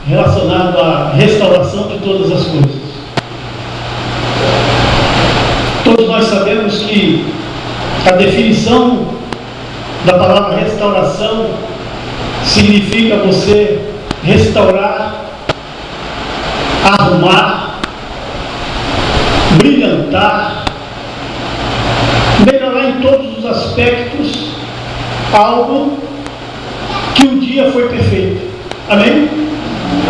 relacionado à restauração de todas as coisas. Todos nós sabemos que a definição da palavra restauração significa você restaurar, arrumar, brilhantar, melhorar em todos os aspectos algo que um dia foi perfeito. Amém?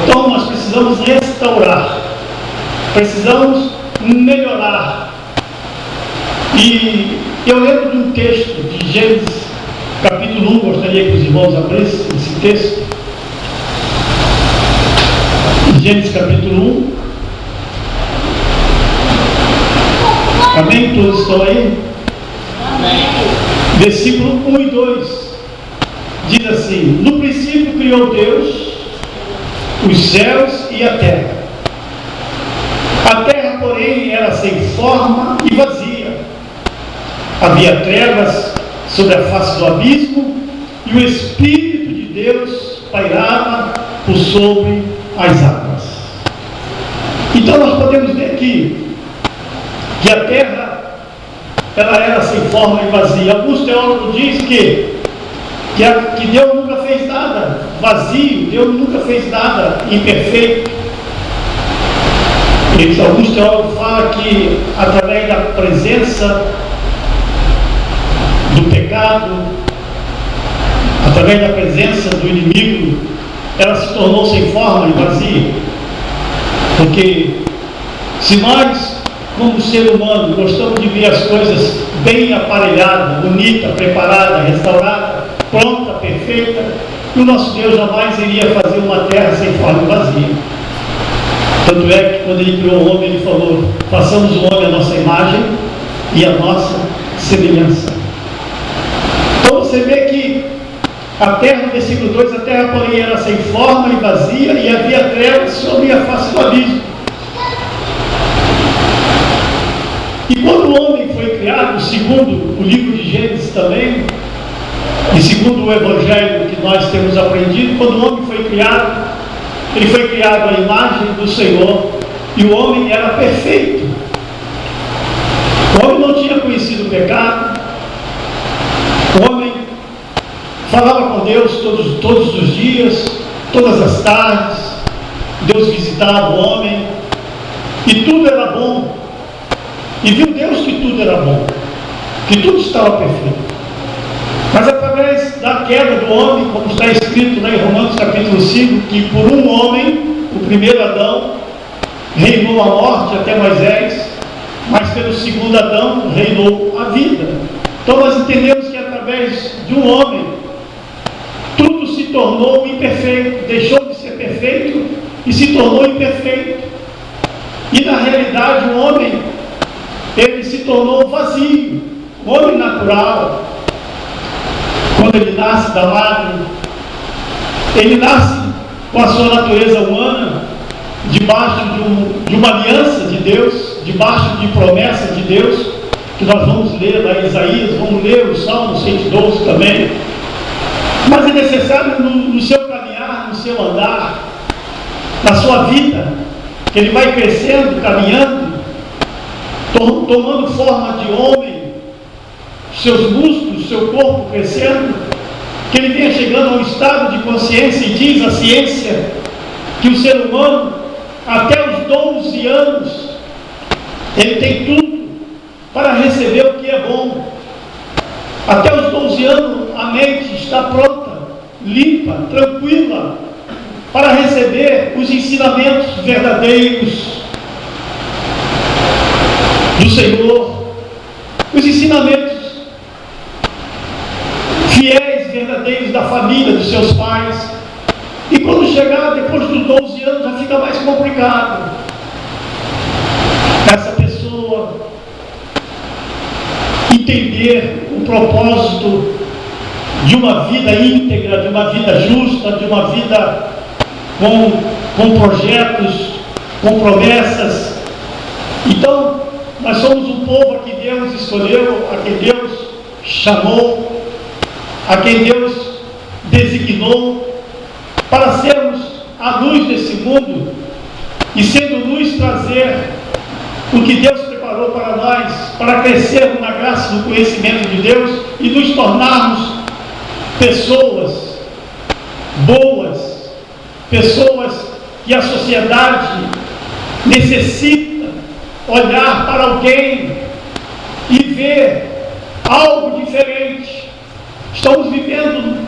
Então nós precisamos restaurar, precisamos melhorar. E eu lembro de um texto de Gênesis capítulo 1, gostaria que os irmãos abrissem esse texto. Gênesis capítulo 1. Amém? Todos estão aí? Amém. Versículo 1 e 2 diz assim: no princípio criou Deus os céus e a terra. A terra, porém, era sem forma e vazia. Havia trevas sobre a face do abismo, e o Espírito de Deus pairava por sobre as águas. Então nós podemos ver que a terra ela era sem forma e vazia. Alguns teólogos dizem que Deus nunca fez nada vazio, Deus nunca fez nada imperfeito. Alguns teólogos falam que através da presença do pecado, através da presença do inimigo, ela se tornou sem forma e vazia. Porque se nós, como ser humano, gostamos de ver as coisas bem aparelhadas, bonita, preparada, restaurada, pronta, perfeita, e o nosso Deus jamais iria fazer uma terra sem forma e vazia. Tanto é que quando ele criou o homem, ele falou: façamos o homem a nossa imagem e a nossa semelhança. Então você vê que a terra, no versículo 2, a terra porém era sem forma e vazia, e havia trevas sobre a face do abismo. E quando o homem foi criado, segundo o livro de Gênesis também, e segundo o Evangelho que nós temos aprendido, quando o homem foi criado, ele foi criado à imagem do Senhor, e o homem era perfeito. O homem não tinha conhecido o pecado, o homem falava com Deus todos os dias, todas as tardes. Deus visitava o homem, e tudo era bom. E viu Deus que tudo era bom, que tudo estava perfeito. Mas através da queda do homem, como está escrito lá em Romanos capítulo 5, que por um homem, o primeiro Adão, reinou a morte até Moisés, mas pelo segundo Adão reinou a vida. Então nós entendemos que através de um homem, tudo se tornou imperfeito, deixou de ser perfeito e se tornou imperfeito. E na realidade o homem, ele se tornou vazio. O homem natural, quando ele nasce da madre, ele nasce com a sua natureza humana, debaixo de uma aliança de Deus, debaixo de promessa de Deus, que nós vamos ler lá em Isaías, vamos ler o Salmo 112 também. Mas é necessário no seu caminhar, no seu andar, na sua vida, que ele vai crescendo, caminhando, tomando forma de homem, seus músculos, seu corpo crescendo, que ele venha chegando a um estado de consciência. E diz a ciência que o ser humano, até os 12 anos, ele tem tudo para receber o que é bom. Até os 12 anos a mente está pronta, limpa, tranquila, para receber os ensinamentos verdadeiros do Senhor, os ensinamentos fiéis, verdadeiros da família, dos seus pais. E quando chegar depois dos 12 anos, já fica mais complicado. Essa pessoa entender o propósito de uma vida íntegra, de uma vida justa, de uma vida com projetos, com promessas. Então, nós somos um povo a que Deus escolheu, a quem Deus chamou, a quem Deus designou para sermos a luz desse mundo e, sendo luz, trazer o que Deus preparou para nós, para crescermos na graça do conhecimento de Deus e nos tornarmos pessoas boas, pessoas que a sociedade necessita olhar para alguém e ver algo diferente. Estamos vivendo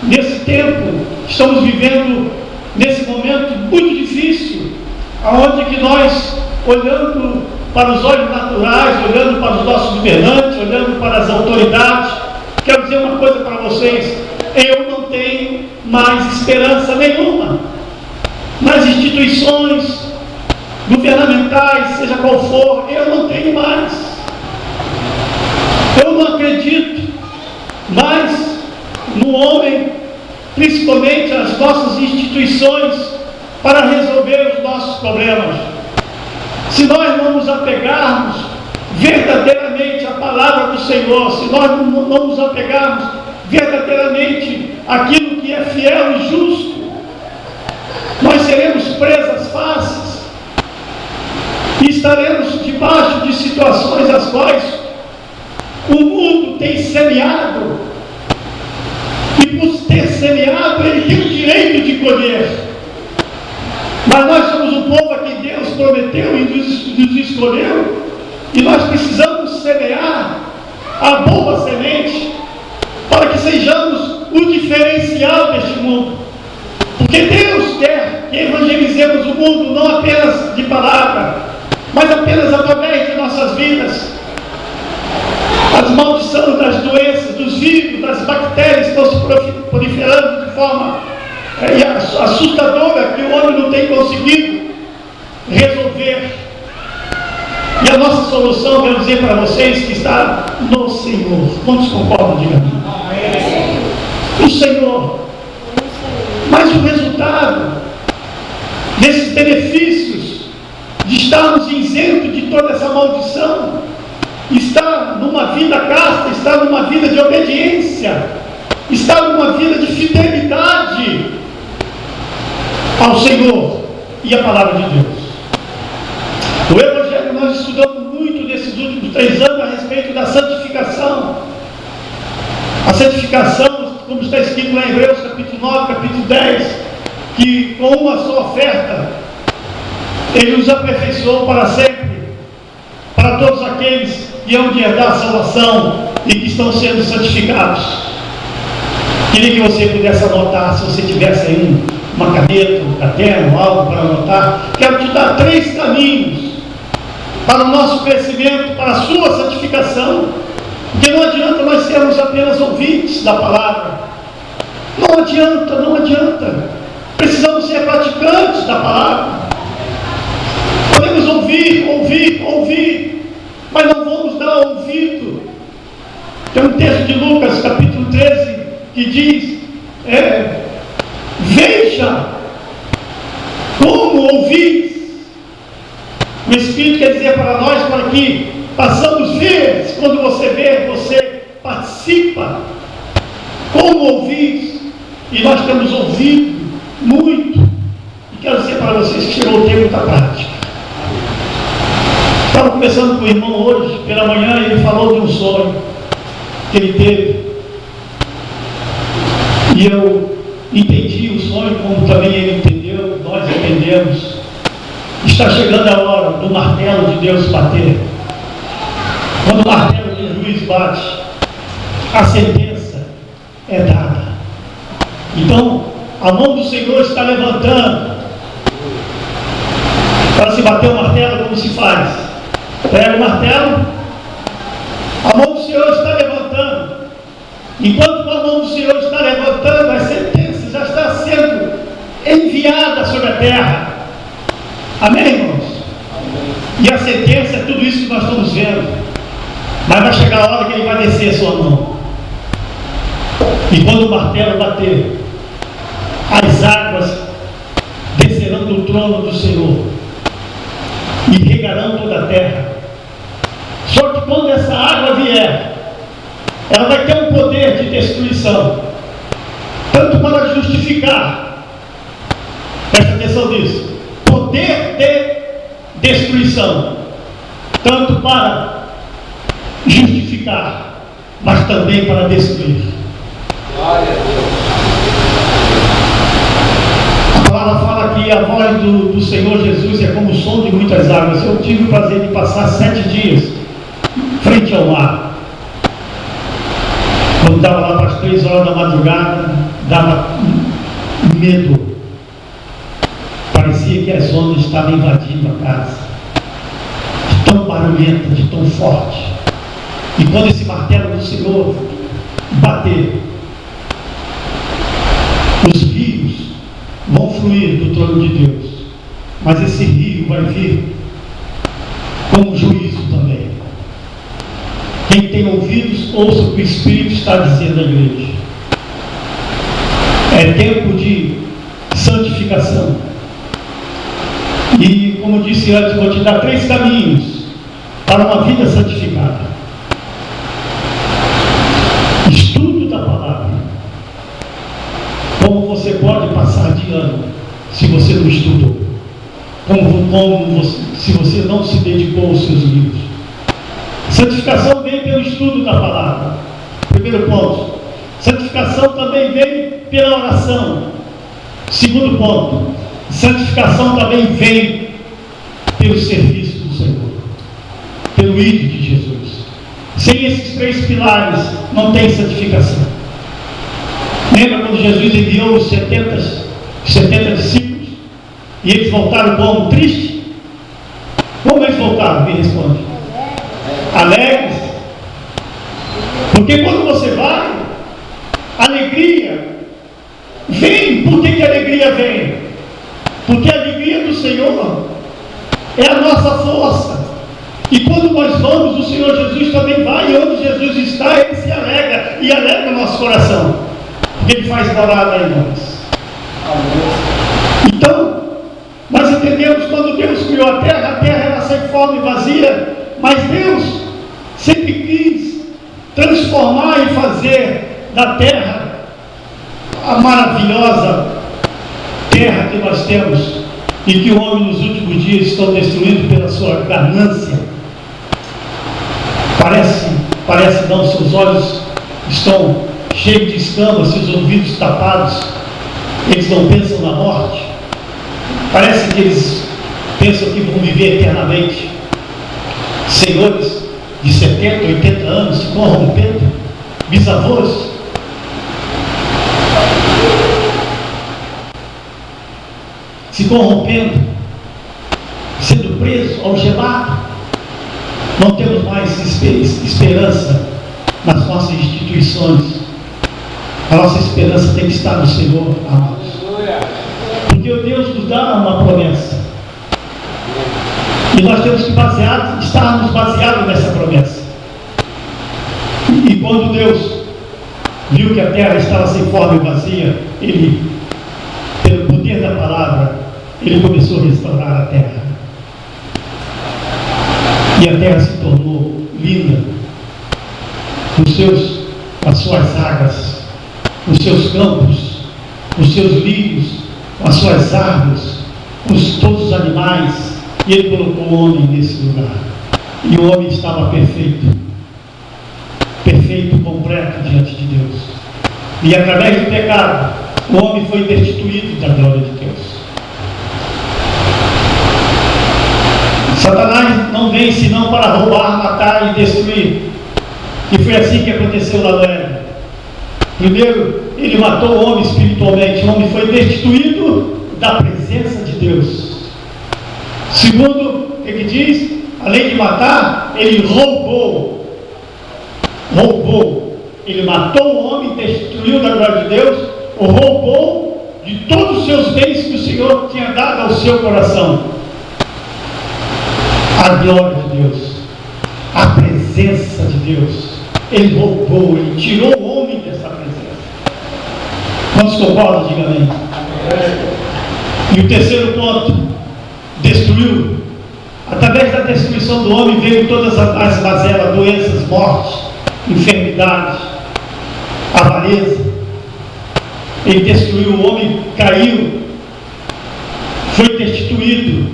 nesse tempo, estamos vivendo nesse momento muito difícil, onde que nós, olhando para os olhos naturais, olhando para os nossos governantes, olhando para as autoridades, quero dizer uma coisa para vocês: eu não tenho mais esperança nenhuma nas instituições governamentais, seja qual for. Eu não tenho mais. Eu não acredito mais no homem, principalmente as nossas instituições, para resolver os nossos problemas. Se nós não nos apegarmos verdadeiramente à palavra do Senhor, se nós não nos apegarmos verdadeiramente àquilo que é fiel e justo, nós seremos presas fáceis e estaremos debaixo de situações as quais o mundo tem semeado, e por ter semeado ele tem o direito de colher. Mas nós somos um povo a quem Deus prometeu e nos escolheu, e nós precisamos semear a boa semente para que sejamos o diferencial deste mundo. Porque Deus quer que evangelizemos o mundo não apenas de palavra, mas apenas através de nossas vidas. As maldições das doenças, dos vírus, das bactérias estão se proliferando de forma assustadora, que o homem não tem conseguido resolver. E a nossa solução, quero dizer para vocês, que está no Senhor. Quantos concordam? Diga mim. O Senhor. Mas o resultado desses benefícios de estarmos isentos de toda essa maldição está numa vida casta, está numa vida de obediência, está numa vida de fidelidade ao Senhor e à palavra de Deus. O Evangelho nós estudamos muito nesses últimos 3 anos a respeito da santificação. A santificação, como está escrito lá em Hebreus capítulo 9, capítulo 10, que com uma só oferta Ele nos aperfeiçoou para sempre, para todos aqueles que hão de herdar a salvação e que estão sendo santificados. Queria que você pudesse anotar, se você tivesse aí uma caneta, um caderno, algo para anotar. Quero te dar 3 caminhos para o nosso crescimento, para a sua santificação. Porque não adianta nós sermos apenas ouvintes da palavra. Não adianta, não adianta. Precisamos ser praticantes da palavra. Podemos ouvir, mas não vamos dar ouvido. Tem um texto de Lucas, capítulo 13, que diz: veja como ouvir. O Espírito quer dizer para nós, para que passamos a ver. Quando você vê, você participa. Como ouvir? E nós temos ouvido muito. E quero dizer para vocês que chegou o tempo da prática. Estava conversando com o irmão hoje, pela manhã, e ele falou de um sonho que ele teve. E eu entendi o sonho, como também ele entendeu, nós entendemos. Está chegando a hora do martelo de Deus bater. Quando o martelo do juiz bate, a sentença é dada. Então, a mão do Senhor está levantando. Para se bater o martelo, como se faz? Pega o martelo, a mão do Senhor está levantando. Enquanto a mão do Senhor está levantando, a sentença já está sendo enviada sobre a terra. Amém, irmãos? E a sentença é tudo isso que nós estamos vendo. Mas vai chegar a hora que ele vai descer a sua mão. E quando o martelo bater, as águas descerão do trono do Senhor e regarão toda a terra. Só que quando essa água vier, ela vai ter um poder de destruição, tanto para justificar Presta atenção nisso. Poder de destruição, tanto para justificar, mas também para destruir. Glória a Deus. A palavra fala que a voz do Senhor Jesus é como o som de muitas águas. Eu tive o prazer de passar 7 dias frente ao mar. Quando estava lá para as 3 horas da madrugada, dava medo. Parecia que as ondas estavam invadindo a casa, de tão barulhenta, de tão forte. E quando esse martelo do Senhor bater, os rios vão fluir do trono de Deus, mas esse rio vai vir como juízo também. Quem tem ouvidos, ouça o que o Espírito está dizendo à igreja. É tempo de santificação. E, como disse antes, vou te dar 3 caminhos para uma vida santificada. Estudo da palavra. Como você pode passar de ano se você não estudou? Se você não se dedicou aos seus livros? Santificação vem pelo estudo da palavra. Primeiro ponto. Santificação também vem pela oração. Segundo ponto. Santificação também vem pelo serviço do Senhor, pelo ídolo de Jesus. Sem esses 3 pilares não tem santificação. Lembra quando Jesus enviou os 70 discípulos e eles voltaram como? Tristes? Como eles voltaram? Me responde. Alegres. Porque quando você vai, alegria vem. Por que a alegria vem? Porque a alegria do Senhor é a nossa força. E quando nós vamos, o Senhor Jesus também vai. E onde Jesus está, Ele se alegra. E alegra o nosso coração. Porque Ele faz morada em nós. Então, nós entendemos quando Deus criou a terra era sem forma e vazia. Mas Deus sempre quis transformar e fazer da terra a maravilhosa terra que nós temos e que o homem nos últimos dias estão destruindo pela sua ganância. Parece não, seus olhos estão cheios de escamas, seus ouvidos tapados, eles não pensam na morte. Parece que eles pensam que vão viver eternamente. Senhores de 70, 80 anos se corrompendo, bisavós. Se corrompendo, sendo preso, algemado. Não temos mais esperança nas nossas instituições. A nossa esperança tem que estar no Senhor, amados. Porque o Deus nos dá uma promessa. E nós temos que estarmos baseados nessa promessa. E quando Deus viu que a terra estava sem forma e vazia, Ele, pelo poder da palavra, Ele começou a restaurar a terra. E a terra se tornou linda, com as suas águas, os seus campos, os seus lírios, com as suas árvores, com todos os animais. E Ele colocou o homem nesse lugar. E o homem estava perfeito, completo diante de Deus. E através do pecado, o homem foi destituído da glória de Deus. Satanás não vem senão para roubar, matar e destruir. E foi assim que aconteceu lá no Éden. Primeiro, ele matou o homem espiritualmente. O homem foi destituído da presença de Deus. Segundo, o que diz? Além de matar, ele roubou. Ele matou o homem, destruiu da glória de Deus, roubou de todos os seus bens que o Senhor tinha dado ao seu coração. A glória de Deus, a presença de Deus. Ele roubou, ele tirou o homem dessa presença. Quantos concordam? Diga amém. E o terceiro ponto, destruiu. Através da destruição do homem veio todas as mazelas, doenças, mortes, enfermidades, avareza. Ele destruiu o homem, caiu foi destituído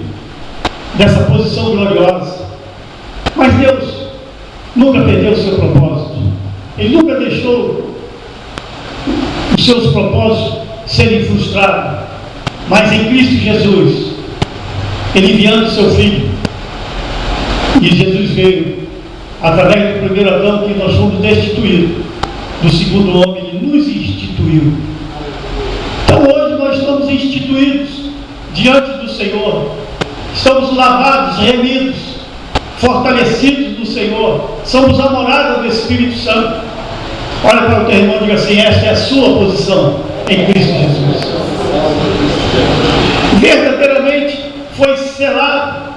dessa posição gloriosa. Mas Deus nunca perdeu o seu propósito. Ele nunca deixou os seus propósitos serem frustrados. Mas em Cristo Jesus, Ele enviando seu Filho, e Jesus veio, através do primeiro Adão, que nós fomos destituídos. Do segundo homem, Ele nos instituiu. Então hoje nós estamos instituídos diante do Senhor. Estamos lavados, remidos, fortalecidos do Senhor. Somos a morada do Espírito Santo. Olha para o teu irmão e diga assim: esta é a sua posição em Cristo Jesus. Verdadeiramente foi selado.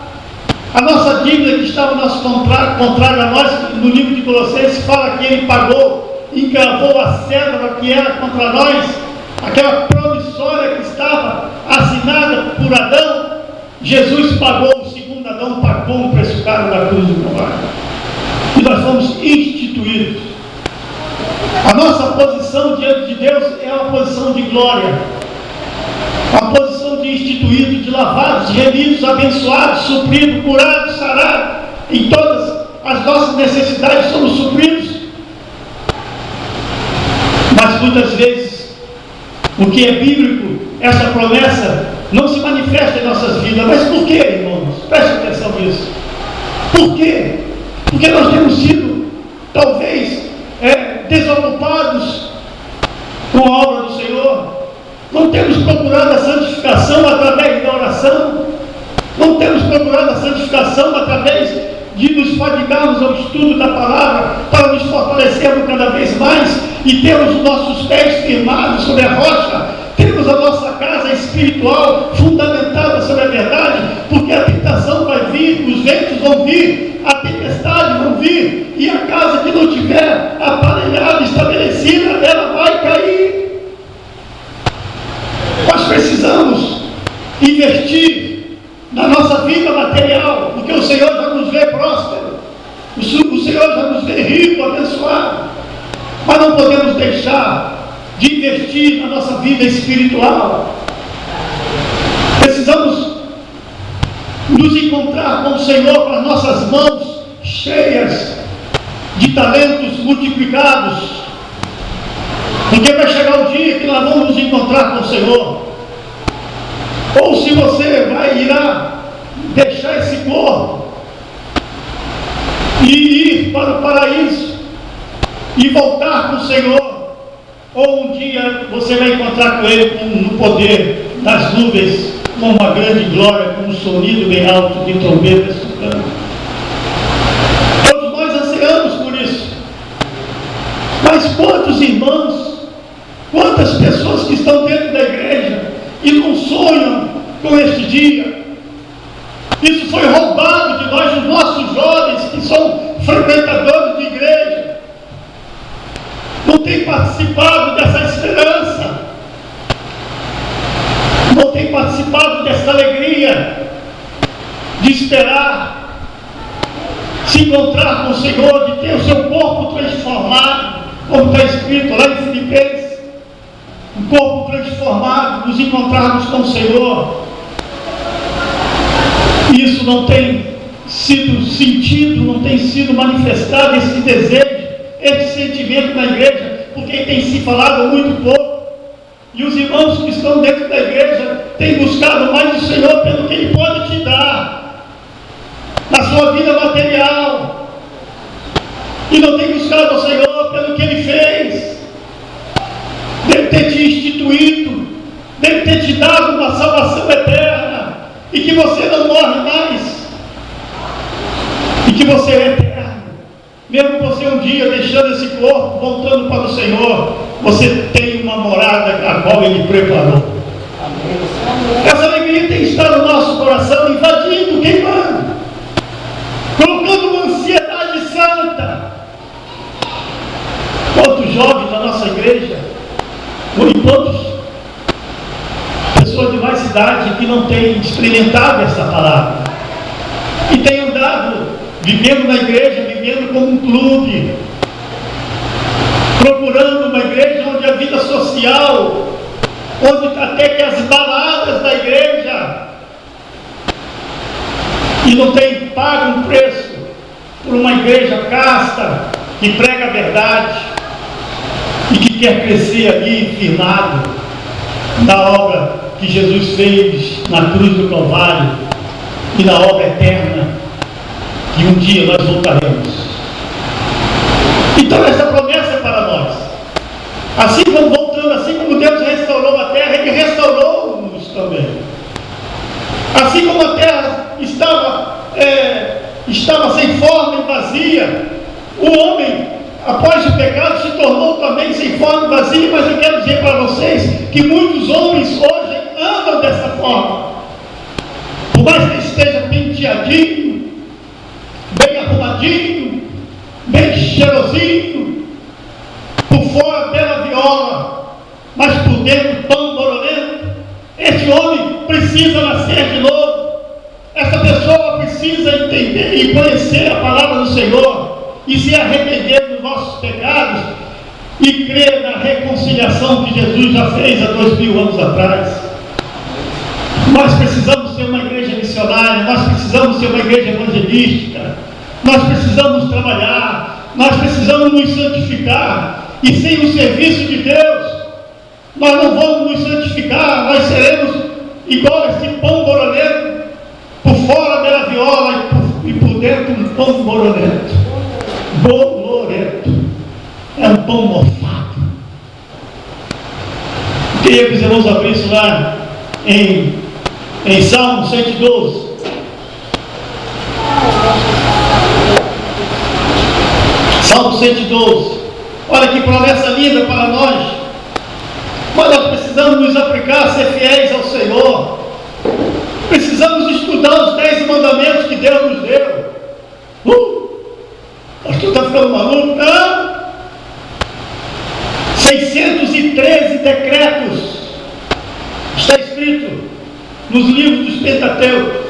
A nossa dívida que estava no nosso contrário a nós, no livro de Colossenses, fala que Ele pagou, encravou a cédula que era contra nós, aquela promissória que estava assinada por Adão. Jesus pagou, o segundo Adão pagou um preço caro na cruz do Calvário. E nós fomos instituídos. A nossa posição diante de Deus é uma posição de glória, uma posição de instituídos, de lavados, remidos, abençoados, supridos, curados, sarados. Em todas as nossas necessidades somos supridos. Mas muitas vezes, o que é bíblico, essa promessa não se manifesta em nossas vidas. Mas por quê, irmãos? Preste atenção nisso. Por quê? Porque nós temos sido, talvez, desocupados com a obra do Senhor. Não temos procurado a santificação através da oração. Não temos procurado a santificação através de nos fadigarmos ao estudo da palavra, para nos fortalecermos cada vez mais e termos os nossos pés firmados sobre a rocha, termos a nossa casa espiritual fundamentada sobre a verdade, porque a tentação vai vir, os ventos vão vir, a tempestade vão vir, e a casa que não tiver aparelhada, estabelecida, ela vai cair. Nós precisamos investir na nossa vida material, porque o Senhor já nos vê próspero, o Senhor já nos vê rico, abençoado, mas não podemos deixar de investir na nossa vida espiritual. Precisamos nos encontrar com o Senhor com as nossas mãos cheias de talentos multiplicados, porque vai chegar o dia que nós vamos nos encontrar com o Senhor. Ou se você irá deixar esse corpo e ir para o paraíso e voltar com o Senhor, ou um dia você vai encontrar com Ele no poder das nuvens, com uma grande glória, com um sonido bem alto de trombetas tocando. Todos nós ansiamos por isso. Mas quantos irmãos, quantas pessoas que estão dentro da igreja e não sonham com este dia? Isso foi roubado de nós, os nossos jovens que são frequentadores de igreja. Não tem participado dessa esperança, não tem participado dessa alegria de esperar se encontrar com o Senhor, de ter o seu corpo transformado, como está escrito lá em Filipenses, um corpo transformado, nos encontrarmos com o Senhor. Isso não tem sido sentido, não tem sido manifestado esse desejo, esse sentimento na igreja, porque tem se falado muito pouco. E os irmãos que estão dentro da igreja têm buscado mais o Senhor pelo que Ele pode te dar na sua vida material, e não tem buscado o Senhor pelo que Ele fez, dele ter te instituído, dele ter te dado uma salvação eterna, e que você não morre mais, e que você é eterno. Mesmo você um dia deixando esse corpo, voltando para o Senhor, você tem uma morada a qual Ele preparou. Essa alegria tem que estar no nosso coração, invadindo, queimando, colocando uma ansiedade santa. Quantos jovens da nossa igreja, ou quantas pessoas de mais idade que não têm experimentado essa palavra, e têm andado vivendo na igreja, vivendo como um clube, procurando uma igreja onde a vida social, onde até que as baladas da igreja e não tem pago um preço por uma igreja casta que prega a verdade e que quer crescer ali firmado na obra que Jesus fez na cruz do Calvário e na obra eterna que um dia nós voltaremos. Então essa promessa é para nós. Assim como voltando, assim como Deus restaurou a terra, Ele restaurou-nos também. Assim como a terra estava sem forma e vazia, o homem, após o pecado, se tornou também sem forma e vazia. Mas eu quero dizer para vocês que muitos homens hoje andam dessa forma. Por mais que esteja penteadinho, bem arrumadinho, bem cheirosinho, por fora bela viola, mas por dentro pão borolento, esse homem precisa nascer de novo. Essa pessoa precisa entender e conhecer a palavra do Senhor e se arrepender dos nossos pecados e crer na reconciliação que Jesus já fez há 2000 anos atrás. Nós precisamos ser uma igreja missionária, nós precisamos ser uma igreja evangelística, nós precisamos trabalhar, nós precisamos nos santificar, e sem o serviço de Deus nós não vamos nos santificar. Nós seremos igual a esse pão borolento, por fora bela viola e por dentro um pão borolento. É um pão mofado. Queria que os irmãos abrissem lá em Salmo 112. Salmo 112. Olha que promessa linda para nós. Mas nós precisamos nos aplicar a ser fiéis ao Senhor. Precisamos estudar os 10 mandamentos que Deus nos deu. Pastor, está ficando maluco? Não! 613 decretos está escrito nos livros dos Pentateuco.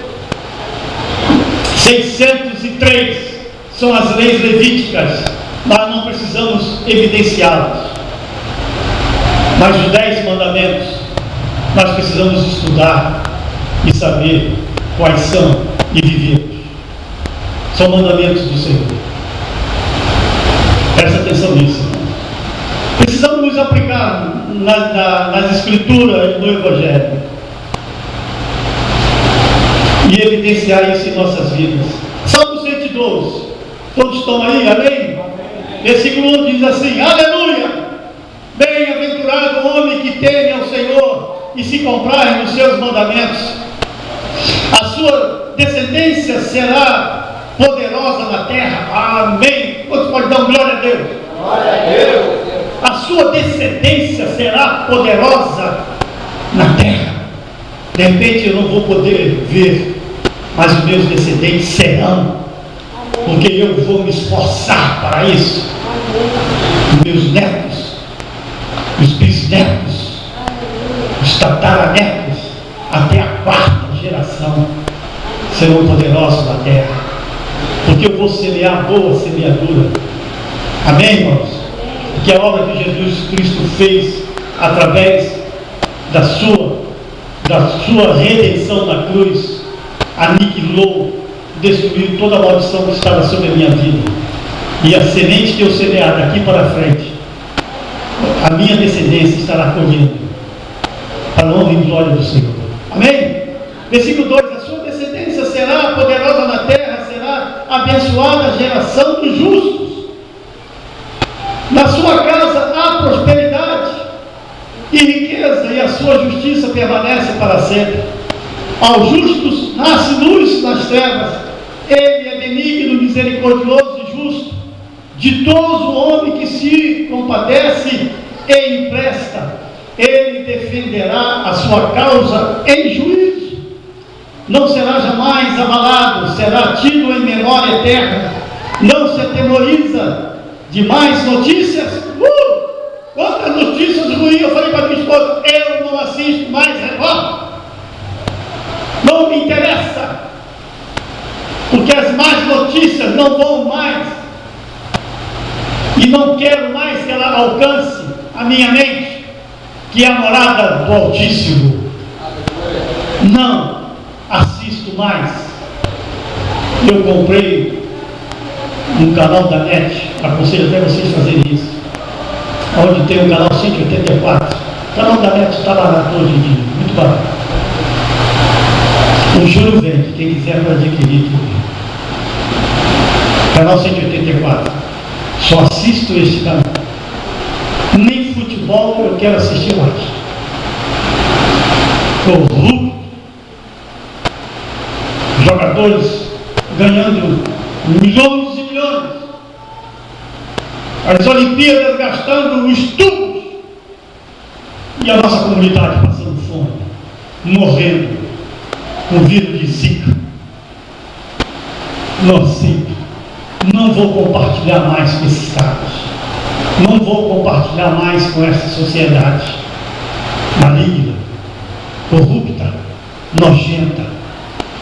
603 são as leis levíticas. Nós não precisamos evidenciá-las. Mas os 10 mandamentos nós precisamos estudar e saber quais são e viver. São mandamentos do Senhor. Presta atenção nisso. Precisamos nos aplicar nas Escrituras e no Evangelho e evidenciar isso em nossas vidas. Salmo 112. Todos estão aí? Amém? Versículo 1 diz assim: aleluia! Bem-aventurado o homem que teme ao Senhor e se comprai nos seus mandamentos. A sua descendência será poderosa na terra. Amém. Quantos podem dar glória a Deus? Glória a Deus. A sua descendência será poderosa na terra. De repente eu não vou poder ver, mas os meus descendentes serão, porque eu vou me esforçar para isso. Os meus netos, os bisnetos, os tataranetos, até a 4ª geração serão poderosos na terra, porque eu vou semear boa semeadura. Amém, irmãos? Porque a obra que Jesus Cristo fez através da sua redenção na cruz aniquilou, destruiu toda a maldição que estava sobre a minha vida. E a semente que eu semear daqui para frente, a minha descendência estará colhendo para a honra e glória do Senhor. Amém? Versículo 2: a sua descendência será poderosa na terra, será abençoada a geração dos justos. Na sua casa há prosperidade e riqueza, e a sua justiça permanece para sempre. Aos justos nasce luz nas trevas. Ele é benigno, misericordioso e justo. Ditoso o homem que se compadece e empresta. Ele defenderá a sua causa em juízo. Não será jamais abalado, será tido em memória eterna. Não se atemoriza de mais notícias. Quantas notícias ruins! Eu falei para minha esposa: eu não assisto mais Record. Não me interessa, porque as más notícias não vão mais, e não quero mais que ela alcance a minha mente, que é a morada do Altíssimo. Não assisto mais. Eu comprei um canal da NET, aconselho até vocês fazerem isso, onde tem o canal 184. O canal da NET está barato hoje em dia, muito barato. O Júlio vende, quem quiser para adquirir tudo. Canal 184. Só assisto este canal. Nem futebol eu quero assistir mais. O Hulk, jogadores ganhando milhões e milhões. As Olimpíadas gastando os tubos. E a nossa comunidade passando fome, morrendo com vírus de Zika. Não sinto. Não vou compartilhar mais com esses caras. Não vou compartilhar mais com essa sociedade maligna, corrupta, nojenta.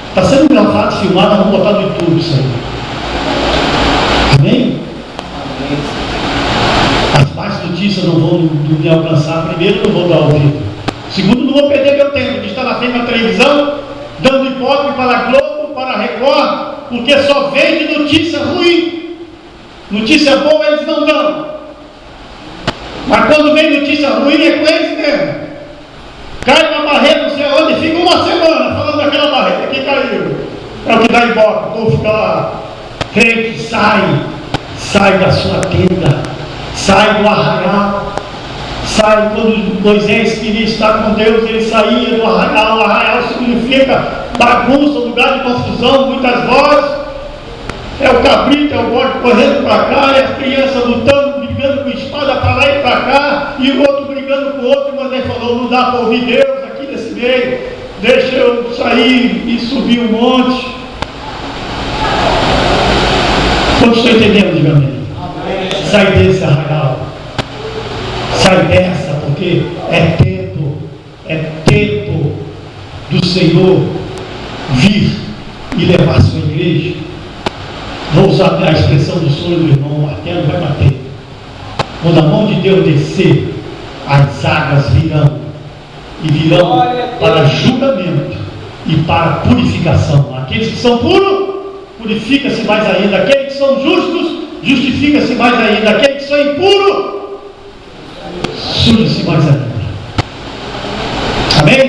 Está sendo gravado, filmado, vamos botar no YouTube isso aí. Amém? As más notícias não vão me alcançar. Primeiro, não vou dar ouvido. Segundo, não vou perder meu tempo de estar na frente da televisão, dando ibope para a Globo, para a Record, porque só vende notícia ruim. Notícia boa eles não dão. Mas quando vem notícia ruim é com eles mesmo. Cai uma barreira, não sei onde, fica uma semana falando daquela barreira que caiu. É o que dá ibope, o povo fica lá. Crente, sai da sua tenda, sai do arraial. Sai quando Moisés queria estar com Deus, ele saía do arraial. O arraial significa bagunça, lugar de confusão, muitas vozes. É o cabrito, é o bode correndo para cá, e as crianças lutando, brigando com espada para lá e para cá, e o outro brigando com o outro. E Moisés falou: não dá para ouvir Deus aqui nesse meio, deixa eu sair e subir um monte. Todos estão entendendo, diga amém. Sai desse arraial. Sai dessa, porque é tempo do Senhor vir e levar sua igreja. Vou usar a expressão do sonho do irmão, o martelo vai bater. Quando a mão de Deus descer, as águas virão, e virão para julgamento e para purificação. Aqueles que são puros, purifica-se mais ainda. Aqueles que são justos, justifica-se mais ainda. Aqueles que são impuros, suja-se mais ainda. Amém?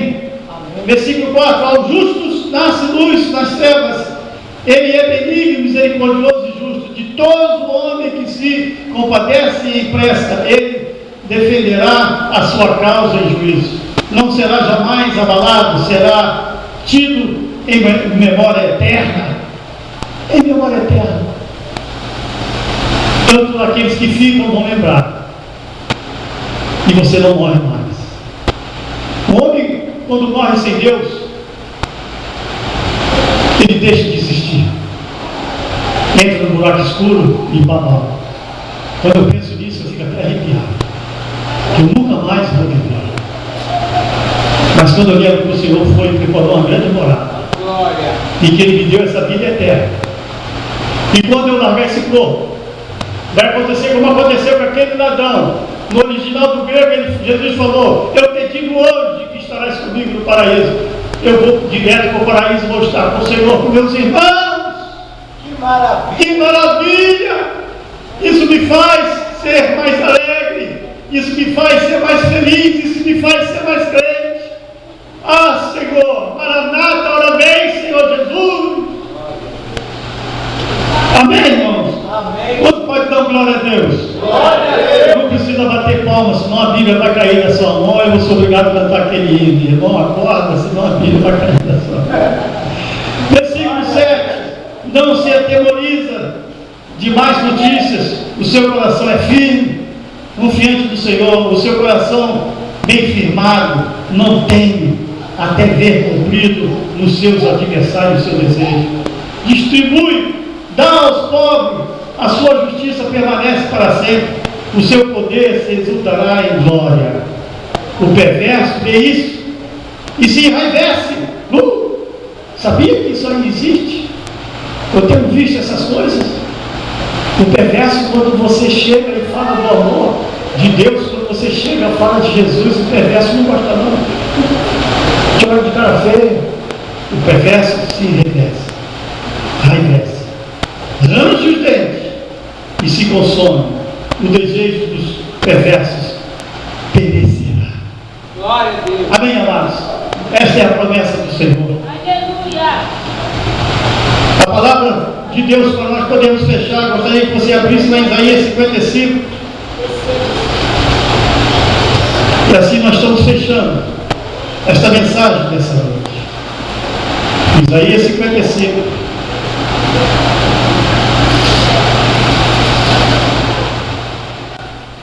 Amém? Versículo 4: aos justos nasce luz nas trevas. Ele é benigno, misericordioso e justo. De todo homem que se compadece e empresta, ele defenderá a sua causa em juízo. Não será jamais abalado, será tido em memória eterna. Em memória eterna. Tanto aqueles que ficam vão lembrar. E você não morre mais. O homem, quando morre sem Deus, ele deixa de existir. Entra no buraco escuro e babau. Quando eu penso nisso, eu fico até arrepiado. Que eu nunca mais vou lembrar. Mas quando eu lembro que o Senhor foi e preparou uma grande morada, e que Ele me deu essa vida eterna, e quando eu largar esse corpo, vai acontecer como aconteceu com aquele ladrão. No original do grego, Jesus falou: eu te digo hoje que estarás comigo no paraíso. Eu vou direto para o paraíso, vou estar com o Senhor, com meus irmãos. Que maravilha! Que maravilha! Isso me faz ser mais alegre. Isso me faz ser mais feliz. Isso me faz ser mais crente. Ah, Senhor! Maranata, ora vem, Senhor Jesus! Amém, irmãos? Amém. Quanto pode dar glória a Deus? Glória a Deus. Não precisa bater palmas, senão a Bíblia vai cair da sua mão. Eu vou ser obrigado a cantar aquele hino. Irmão, acorda, senão a Bíblia vai cair da sua mão. Versículo 7. Não se atemoriza de más notícias. O seu coração é firme, confiante do Senhor. O seu coração bem firmado, não teme, até ver cumprido nos seus adversários o seu desejo. Distribui, dá aos pobres, a sua justiça permanece para sempre, o seu poder se exultará em glória. O perverso vê isso e se enraivece. Sabia que isso aí existe? Eu tenho visto essas coisas. O perverso, quando você chega e fala do amor de Deus, quando você chega e fala de Jesus, o perverso não gosta não. Te olha de cara feia. O perverso se enraivece. arrefece, range os dentes e se consome. O desejo dos perversos perecerá. Glória a Deus. Amém, amados? Esta é a promessa do Senhor. Aleluia. A palavra de Deus para nós podemos fechar. Gostaria que você abrisse lá em Isaías 55. E assim nós estamos fechando esta mensagem dessa noite. Isaías 55.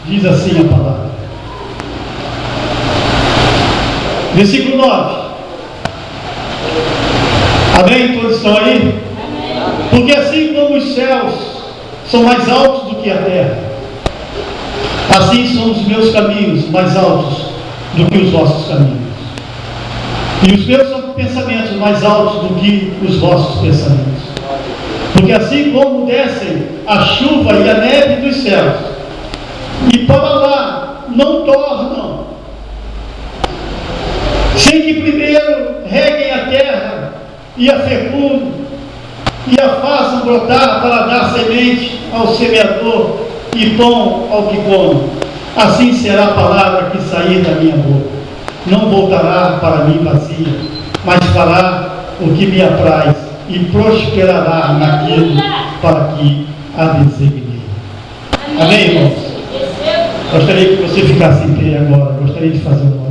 Diz assim a palavra. Versículo 9. Amém? Todos estão aí? Amém. Porque assim como os céus são mais altos do que a terra, assim são os meus caminhos mais altos do que os vossos caminhos, e os meus pensamentos mais altos do que os vossos pensamentos. Porque assim como descem a chuva e a neve dos céus, e para lá não tornam, sem que primeiro reguem a terra e a fecundem e a façam brotar para dar semente ao semeador e pão ao que come, assim será a palavra que sair da minha boca. Não voltará para mim vazia, mas fará o que me apraz e prosperará naquilo para que a designei. Amém, irmãos? Gostaria que você ficasse em pé agora. Gostaria de fazer uma